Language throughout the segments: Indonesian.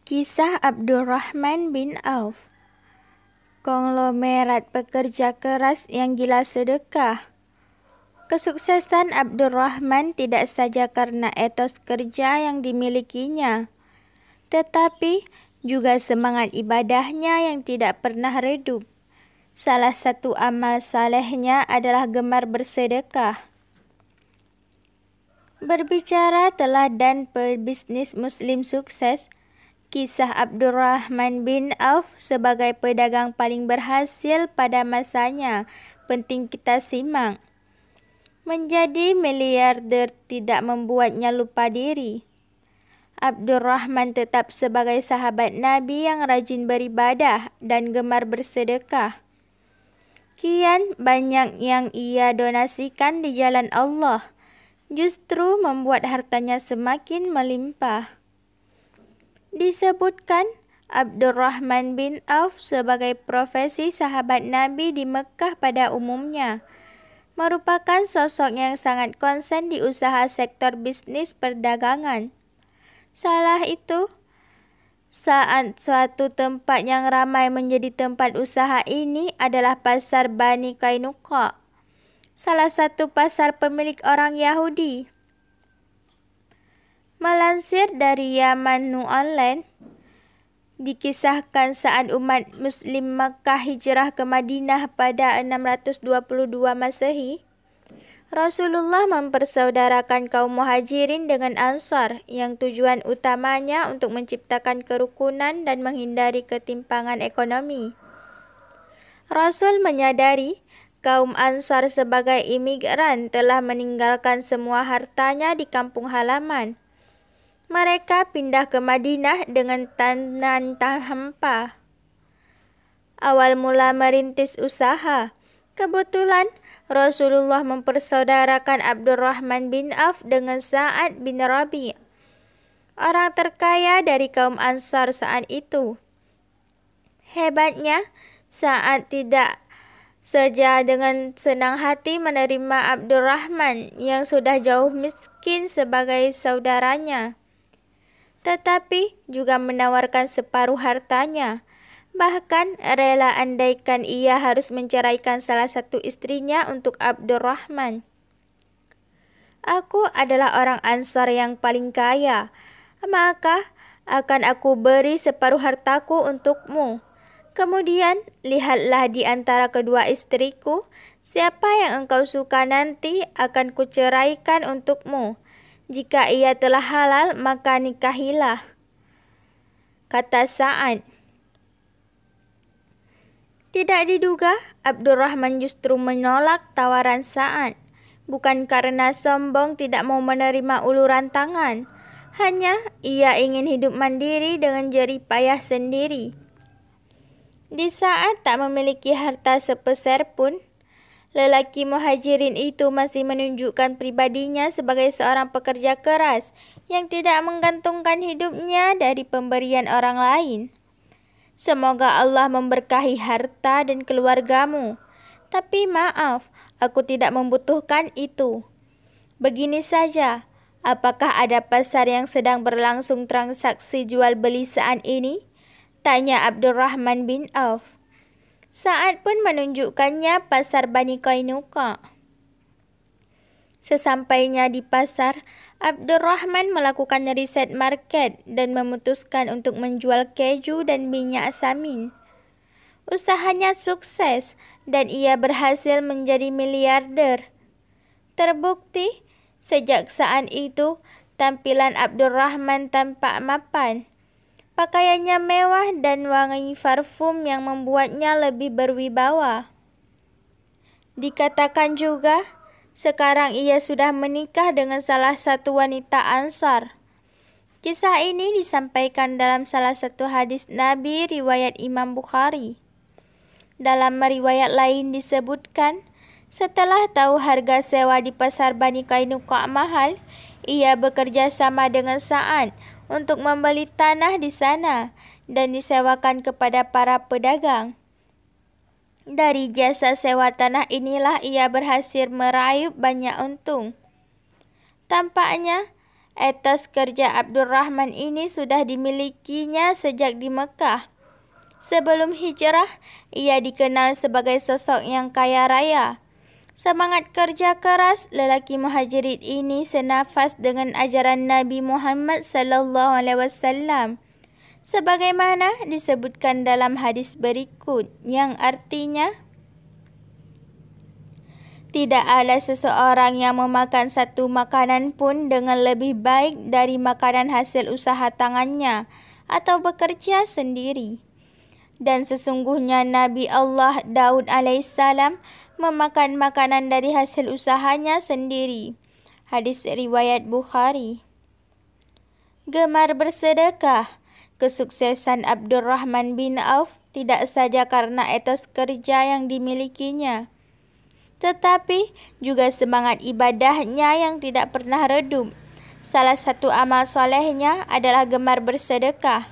Kisah Abdurrahman bin Auf, konglomerat pekerja keras yang gila sedekah. Kesuksesan Abdurrahman tidak saja karena etos kerja yang dimilikinya, tetapi juga semangat ibadahnya yang tidak pernah redup. Salah satu amal salehnya adalah gemar bersedekah. Berbicara teladan pebisnis muslim sukses, kisah Abdurrahman bin Auf sebagai pedagang paling berhasil pada masanya penting kita simak. Menjadi miliarder tidak membuatnya lupa diri. Abdurrahman tetap sebagai sahabat Nabi yang rajin beribadah dan gemar bersedekah. Kian banyak yang ia donasikan di jalan Allah, justru membuat hartanya semakin melimpah. Disebutkan Abdurrahman bin Auf sebagai profesi sahabat Nabi di Mekah pada umumnya, merupakan sosok yang sangat konsen di usaha sektor bisnis perdagangan. Salah itu, saat suatu tempat yang ramai menjadi tempat usaha ini adalah pasar Bani Qainuqa, salah satu pasar pemilik orang Yahudi. Melansir dari Yamanu Online, dikisahkan saat umat Muslim Makkah hijrah ke Madinah pada 622 Masehi, Rasulullah mempersaudarakan kaum muhajirin dengan Ansar yang tujuan utamanya untuk menciptakan kerukunan dan menghindari ketimpangan ekonomi. Rasul menyadari kaum Ansar sebagai imigran telah meninggalkan semua hartanya di kampung halaman. Mereka pindah ke Madinah dengan tangan hampa. Awal mula merintis usaha, kebetulan Rasulullah mempersaudarakan Abdurrahman bin Auf dengan Sa'ad bin Rabi', orang terkaya dari kaum Ansar saat itu. Hebatnya, Sa'ad tidak saja dengan senang hati menerima Abdurrahman yang sudah jauh miskin sebagai saudaranya, tetapi juga menawarkan separuh hartanya, bahkan rela andaikan ia harus menceraikan salah satu istrinya untuk Abdurrahman. Aku adalah orang Ansar yang paling kaya, maka akan aku beri separuh hartaku untukmu. Kemudian lihatlah di antara kedua istriku, siapa yang engkau suka nanti akan kuceraikan untukmu. Jika ia telah halal, maka nikahilah, kata Sa'ad. Tidak diduga, Abdurrahman justru menolak tawaran Sa'ad, bukan karena sombong tidak mau menerima uluran tangan. Hanya ia ingin hidup mandiri dengan jerih payah sendiri. Di saat tak memiliki harta sepeser pun, lelaki muhajirin itu masih menunjukkan pribadinya sebagai seorang pekerja keras yang tidak menggantungkan hidupnya dari pemberian orang lain. Semoga Allah memberkahi harta dan keluargamu. Tapi maaf, aku tidak membutuhkan itu. Begini saja, apakah ada pasar yang sedang berlangsung transaksi jual beli saat ini? Tanya Abdurrahman bin Auf. Sa'ad pun menunjukkannya pasar Bani Qainuqa. Sesampainya di pasar, Abdurrahman melakukan riset market dan memutuskan untuk menjual keju dan minyak samin. Usahanya sukses dan ia berhasil menjadi miliarder. Terbukti, sejak saat itu tampilan Abdurrahman tampak mapan. Pakaiannya mewah dan wangi parfum yang membuatnya lebih berwibawa. Dikatakan juga, sekarang ia sudah menikah dengan salah satu wanita Ansar. Kisah ini disampaikan dalam salah satu hadis Nabi riwayat Imam Bukhari. Dalam riwayat lain disebutkan, setelah tahu harga sewa di pasar Bani Qainuqa mahal, ia bekerja sama dengan Sa'ad untuk membeli tanah di sana dan disewakan kepada para pedagang. Dari jasa sewa tanah inilah ia berhasil meraih banyak untung. Tampaknya Etos kerja Abdurrahman ini sudah dimilikinya sejak di Mekah. Sebelum hijrah, ia dikenal sebagai sosok yang kaya raya. Semangat kerja keras lelaki Muhajirin ini senafas dengan ajaran Nabi Muhammad sallallahu alaihi wasallam. Sebagaimana disebutkan dalam hadis berikut yang artinya, tidak ada seseorang yang memakan satu makanan pun dengan lebih baik dari makanan hasil usaha tangannya atau bekerja sendiri. Dan sesungguhnya Nabi Allah Daud alaihissalam memakan makanan dari hasil usahanya sendiri. Hadis riwayat Bukhari. Gemar bersedekah. Kesuksesan Abdurrahman bin Auf tidak saja karena etos kerja yang dimilikinya, tetapi juga semangat ibadahnya yang tidak pernah redup. Salah satu amal solehnya adalah gemar bersedekah.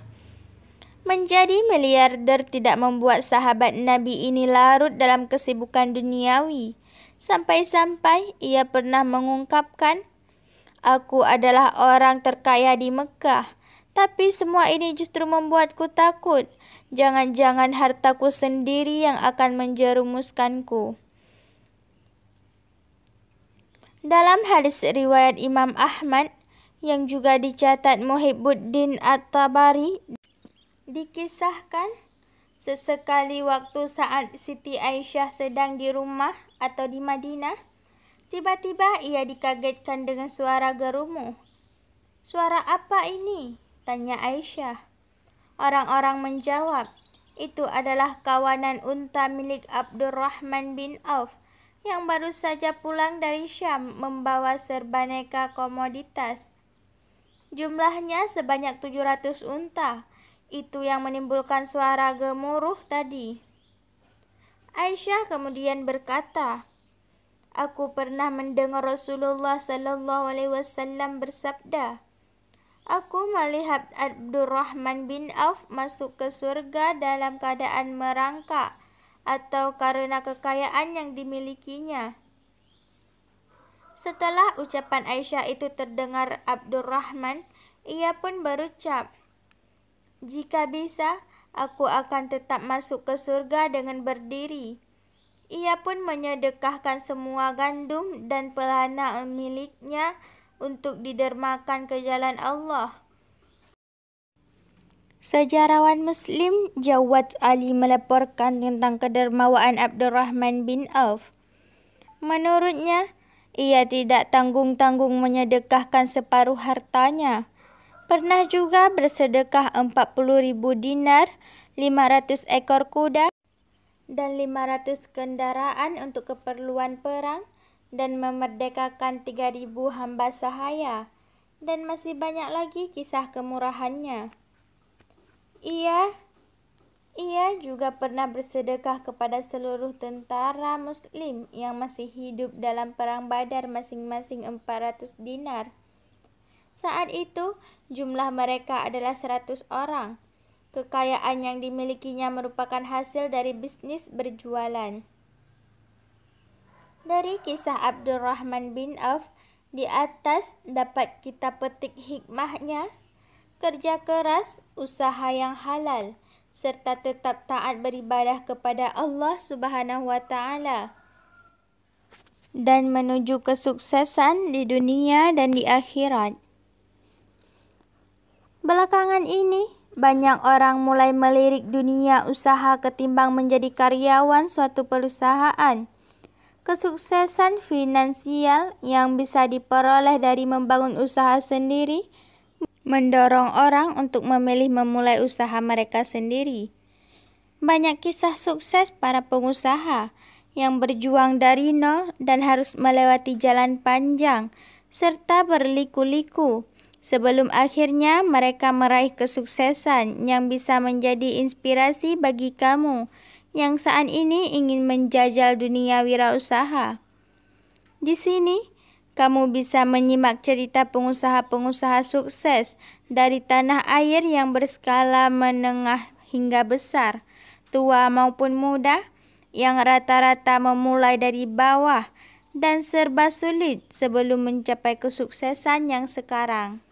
Menjadi miliarder tidak membuat sahabat Nabi ini larut dalam kesibukan duniawi. Sampai-sampai ia pernah mengungkapkan, "Aku adalah orang terkaya di Mekah, tapi semua ini justru membuatku takut. Jangan-jangan hartaku sendiri yang akan menjerumuskanku." Dalam hadis riwayat Imam Ahmad yang juga dicatat Muhibbuddin At-Tabari, dikisahkan sesekali waktu saat Siti Aisyah sedang di rumah atau di Madinah, tiba-tiba ia dikagetkan dengan suara gerumu. "Suara apa ini?" tanya Aisyah. Orang-orang menjawab, "Itu adalah kawanan unta milik Abdurrahman bin Auf yang baru saja pulang dari Syam membawa serbaneka komoditas. Jumlahnya sebanyak 700 unta. Itu yang menimbulkan suara gemuruh tadi." Aisyah kemudian berkata, "Aku pernah mendengar Rasulullah sallallahu alaihi wasallam bersabda, 'Aku melihat Abdurrahman bin Auf masuk ke surga dalam keadaan merangkak atau karena kekayaan yang dimilikinya.'" Setelah ucapan Aisyah itu terdengar Abdurrahman, ia pun berucap, "Jika bisa, aku akan tetap masuk ke surga dengan berdiri." Ia pun menyedekahkan semua gandum dan pelana miliknya untuk didermakan ke jalan Allah. Sejarawan Muslim Jawad Ali melaporkan tentang kedermawaan Abdurrahman bin Auf. Menurutnya, ia tidak tanggung-tanggung menyedekahkan separuh hartanya. Pernah juga bersedekah 40.000 dinar, 500 ekor kuda, dan 500 kendaraan untuk keperluan perang, dan memerdekakan 3.000 hamba sahaya, dan masih banyak lagi kisah kemurahannya. Ia juga pernah bersedekah kepada seluruh tentara Muslim yang masih hidup dalam perang Badar masing-masing 400 dinar. Saat itu, jumlah mereka adalah 100 orang. Kekayaan yang dimilikinya merupakan hasil dari bisnis berjualan. Dari kisah Abdurrahman bin Auf di atas dapat kita petik hikmahnya, kerja keras, usaha yang halal, serta tetap taat beribadah kepada Allah Subhanahu wa Ta'ala, dan menuju kesuksesan di dunia dan di akhirat. Belakangan ini, banyak orang mulai melirik dunia usaha ketimbang menjadi karyawan suatu perusahaan. Kesuksesan finansial yang bisa diperoleh dari membangun usaha sendiri mendorong orang untuk memilih memulai usaha mereka sendiri. Banyak kisah sukses para pengusaha yang berjuang dari nol dan harus melewati jalan panjang serta berliku-liku sebelum akhirnya mereka meraih kesuksesan yang bisa menjadi inspirasi bagi kamu yang saat ini ingin menjajal dunia wirausaha. Di sini, kamu bisa menyimak cerita pengusaha-pengusaha sukses dari tanah air yang berskala menengah hingga besar, tua maupun muda, yang rata-rata memulai dari bawah dan serba sulit sebelum mencapai kesuksesan yang sekarang.